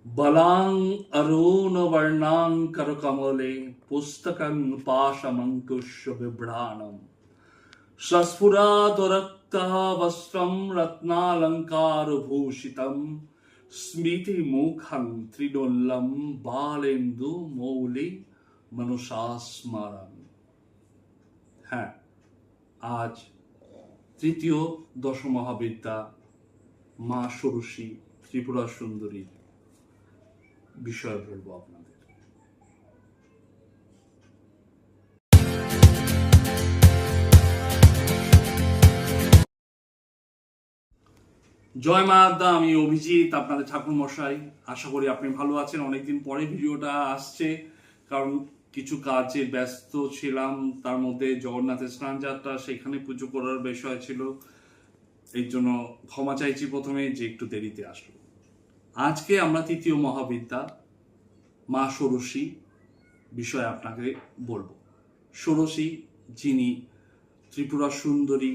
बलां अरुणवर्णां करकमले पुस्तकं पाशमङ्कुशबिभ्राणम् सस्फुरादरक्तः वस्त्रं रत्नालङ्कारभूषितं स्मितिमुखं त्रिलोलं बालेन्दुमौलि मनुषास्मरन्। হ্যাঁ, আজ তৃতীয় দশমহাবিদ্যা মা ষোড়শী ত্রিপুরা সুন্দরীর বিষয় বলবো আপনাদের। জয় মা আদ্যা, আমি অভিজিৎ, আপনাদের ঠাকুর মশাই। আশা করি আপনি ভালো আছেন। অনেকদিন পরে ভিডিওটা আসছে, কারণ কিছু কাজে ব্যস্ত ছিলাম। তার মধ্যে জগন্নাথের স্নান যাত্রা, সেখানে পুজো করার বিষয় ছিল। এই জন্য ক্ষমা চাইছি প্রথমে যে একটু দেরিতে আসলো। আজকে আমরা তৃতীয় মহাবিদ্যা মা ষোড়শী বিষয়ে আপনাকে বলবো। ষোড়শী, যিনি ত্রিপুরা সুন্দরী,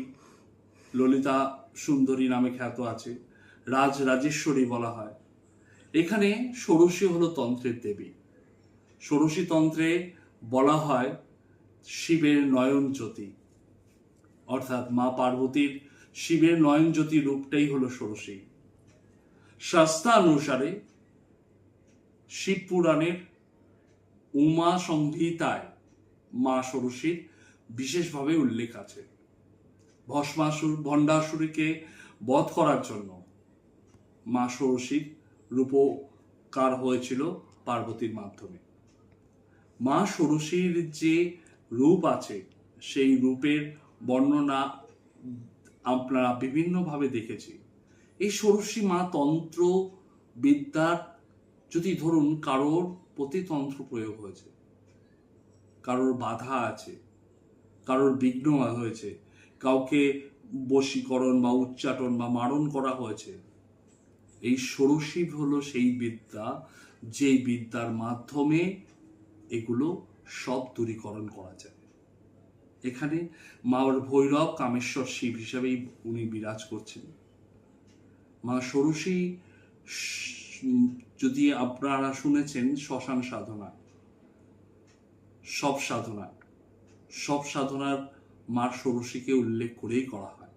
ললিতা সুন্দরী নামে খ্যাত আছে, রাজরাজেশ্বরী বলা হয়। এখানে ষোড়শী হলো তন্ত্রের দেবী। ষোড়শী তন্ত্রে বলা হয় শিবের নয়ন জ্যোতি, অর্থাৎ মা পার্বতীর শিবের নয়ন জ্যোতি রূপটাই হলো ষোড়শী। শাস্ত্রানুসারে শিব পুরাণের উমা সংহিতায় মা ষোড়শীর বিশেষভাবে উল্লেখ আছে। ভণ্ডাসুরকে বধ করার জন্য মা ষোড়শীর রূপকার হয়েছিল পার্বতীর মাধ্যমে। মা ষোড়শীর যে রূপ আছে, সেই রূপের বর্ণনা আপনারা বিভিন্নভাবে দেখেছি। এই ষোড়শী মা তন্ত্র বিদ্যার, যদি ধরুন কারোর প্রতি তন্ত্র প্রয়োগ হয়েছে, কারোর বাধা আছে, কারোর বিঘ্ন হয়েছে, কাউকে বশীকরণ বা উচ্চাটন বা মারণ করা হয়েছে, এই ষোড়শী হলো সেই বিদ্যা, যে বিদ্যার মাধ্যমে এগুলো সব দূরীকরণ করা যায়। এখানে মা ভৈরব কামেশ্বর শিব হিসাবেই উনি বিরাজ করছেন। মা ষোড়শী, যদি আপনারা শুনেছেন শ্মশান সাধনা, সব সাধনার মা ষোড়শীকে উল্লেখ করেই করা হয়।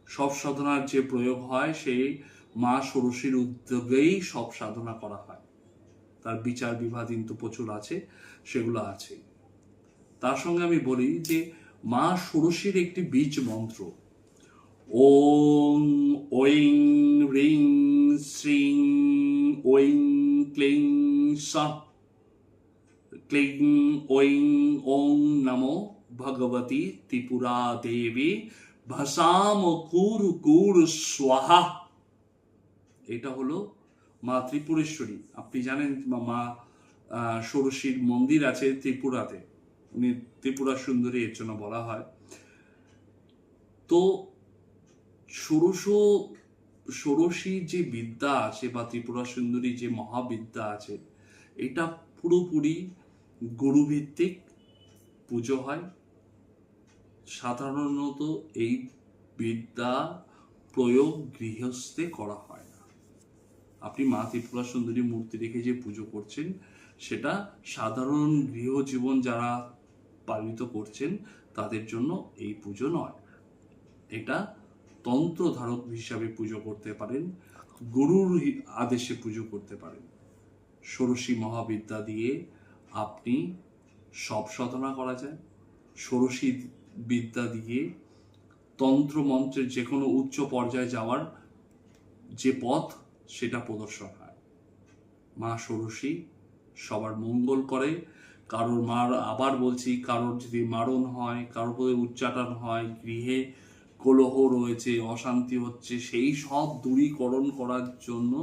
সব সাধনার যে প্রয়োগ হয়, সেই মা ষোড়শীর উদ্যোগেই সব সাধনা করা হয়। তার বিচার বিভাগ কিন্তু প্রচুর আছে, সেগুলো আছে। তার সঙ্গে আমি বলি যে মা ষোড়শীর একটি বীজ মন্ত্র, ওং ঐং রিং শ্রীং ঐং ক্লিং সঃ ক্লিং ঐং ওং নমো ভগবতী ত্রিপুরা দেবী ভাসাম কুরু কুরু স্বাহা। এটা হলো মা ত্রিপুরেশ্বরী। আপনি জানেন মা ষোড়শীর মন্দির আছে ত্রিপুরাতে, উনি ত্রিপুরা সুন্দরী এর জন্য বলা হয়। তো ষোড়শী যে বিদ্যা আছে বা ত্রিপুরা সুন্দরী যে মহাবিদ্যা আছে, এটা পুরোপুরি গুরুভিত্তিক পুজো হয়। সাধারণত এই বিদ্যা প্রয়োগ গৃহস্থে করা হয় না। আপনি মা ত্রিপুরা সুন্দরী মূর্তি রেখে যে পুজো করছেন, সেটা সাধারণ গৃহজীবন যারা পালিত করছেন তাদের জন্য এই পুজো নয়। এটা তন্ত্র ধারক হিসাবে পুজো করতে পারেন, গুরুর আদেশে পুজো করতে পারেন। ষোড়শী মহাবিদ্যা দিয়ে আপনি সব সাধনা করা যায়। ষোড়শী বিদ্যা দিয়ে তন্ত্র মন্ত্রের যে কোনো উচ্চ পর্যায়ে যাওয়ার যে পথ, সেটা প্রদর্শন হয়। মা ষোড়শী সবার মঙ্গল করে। কারোর আবার বলছি, কারোর যদি মারণ হয়, কারোর প্রতি উচ্চাটন হয়, গৃহে কলহ রয়েছে, অশান্তি হচ্ছে, সেই সব দূরীকরণ করার জন্য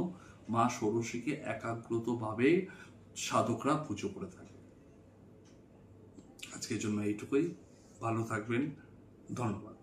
মা ষোড়শীকে একাগ্রতভাবে সাধকরা পুজো করে থাকে। আজকের জন্য এইটুকুই। ভালো থাকবেন, ধন্যবাদ।